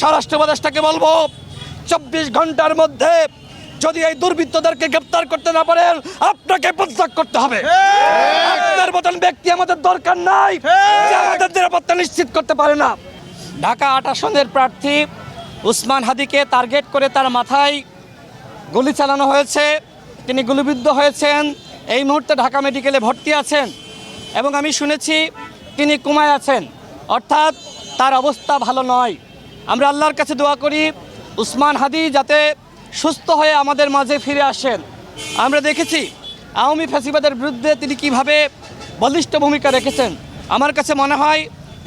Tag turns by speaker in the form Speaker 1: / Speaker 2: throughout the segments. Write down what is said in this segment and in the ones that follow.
Speaker 1: স্বরাষ্ট্র উপদেষ্টাকে বলবো 24 ঘন্টার মধ্যে যদি এই দুর্বৃত্তদেরকে গ্রেফতার করতে না পারেন আপনাকে পদত্যাগ করতে হবে। আপনার মতন ব্যক্তি আমাদের দরকার নাই যে আমাদের নিরাপত্তা নিশ্চিত করতে পারে না। ঢাকা ৮ আসনের প্রার্থী উসমান হাদিকে টার্গেট করে তার মাথায় গুলি চালানো হয়েছে। তিনি গুলিবিদ্ধ হয়েছেন, এই মুহূর্তে ঢাকা মেডিকেলে ভর্তি আছেন এবং আমি শুনেছি তিনি কোমায় আছেন, অর্থাৎ তার অবস্থা ভালো নয়। আমরা আল্লাহর কাছে দোয়া করি উসমান হাদি যাতে সুস্থ হয়ে আমাদের মাঝে ফিরে আসেন। আমরা দেখেছি আওয়ামী ফ্যাসিবাদের বিরুদ্ধে তিনি কিভাবে বলিষ্ঠ ভূমিকা রেখেছেন। আমার কাছে মনে হয়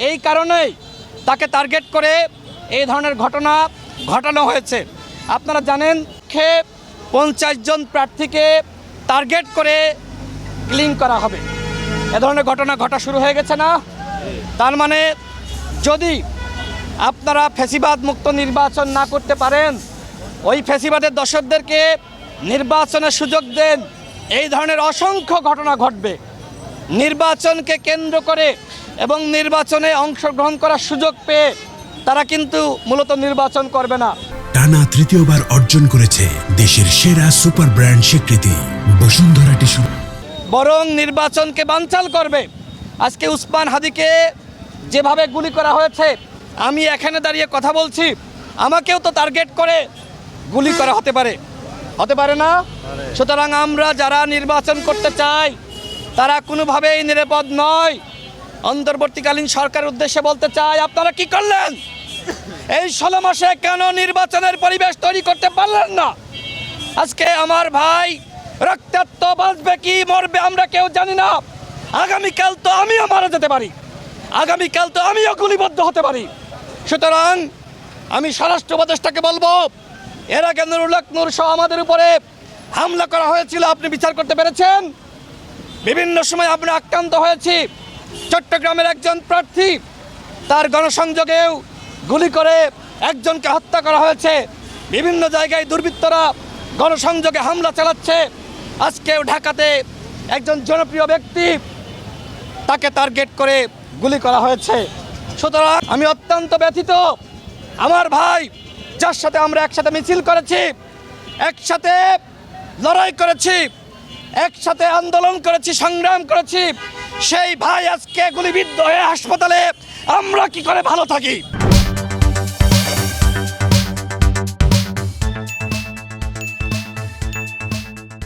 Speaker 1: এই কারণেই তাকে টার্গেট করে এই ধরনের ঘটনা ঘটানো হয়েছে। আপনারা জানেন 50 জন প্রার্থীকে টার্গেট করে কিলিং করা হবে, এ ধরনের ঘটনা ঘটা শুরু হয়ে গেছে না? তার মানে যদি আপনারা ফ্যাসিবাদ মুক্ত নির্বাচন না করতে পারেন, ওই ফ্যাসিবাদের দর্শকদেরকে নির্বাচনের সুযোগ দেন, এই ধরনের অসংখ্য ঘটনা ঘটবে। নির্বাচনকে কেন্দ্র করে এবং নির্বাচনে অংশগ্রহণ করার সুযোগ পেয়ে তারা কিন্তু মূলত নির্বাচন করবে না।
Speaker 2: টানা তৃতীয়বার অর্জন করেছে দেশের সেরা সুপার ব্র্যান্ড স্বীকৃতি বসুন্ধরা টিস্যু,
Speaker 1: বরং নির্বাচনকে বানচাল করবে। আজকে উসমান হাদিকে যেভাবে গুলি করা হয়েছে, আমি এখানে দাঁড়িয়ে কথা বলছি, আমাকেও তো টার্গেট করে গুলি করা হতে পারে না? সুতরাং আমরা যারা নির্বাচন করতে চাই তারা কোনোভাবেই নিরাপদ নয়। অন্তর্বর্তীকালীন সরকারের উদ্দেশ্যে বলতে চাই, আপনারা কি করলেন? এই 16 মাসে কেন নির্বাচনের পরিবেশ তৈরি করতে পারলেন না? আজকে আমার ভাই রক্তাক্ত বাঁচবে কি মরবে আমরা কেউ জানি না। আগামীকাল তো আমিও মারা যেতে পারি, আগামীকাল তো আমিও গুলিবদ্ধ হতে পারি। সুতরাং আমি স্বরাষ্ট্র উপদেষ্টাকে বলবো, এর আগে নুরুল হক নূর সহ আমাদের উপরে হামলা করা হয়েছিল, আপনি বিচার করতে পেরেছেন। বিভিন্ন সময় আমরা আক্রান্ত হয়েছি। চট্টগ্রামের একজন প্রার্থী, তার গণসংযোগেও গুলি করে একজনকে হত্যা করা হয়েছে। বিভিন্ন জায়গায় দুর্বৃত্তরা গণসংযোগে হামলা চালাচ্ছে। আজকেও ঢাকাতে একজন জনপ্রিয় ব্যক্তি, তাকে টার্গেট করে গুলি করা হয়েছে। সুতরাং আমি অত্যন্ত ব্যথিত। আমার ভাই, যার সাথে আমরা একসাথে মিছিল করেছি, একসাথে লড়াই করেছি, একসাথে আন্দোলন করেছি, সংগ্রাম করেছি, সেই ভাই আজকে গুলিবিদ্ধ হয়ে হাসপাতালে, আমরা কি করে ভালো থাকি?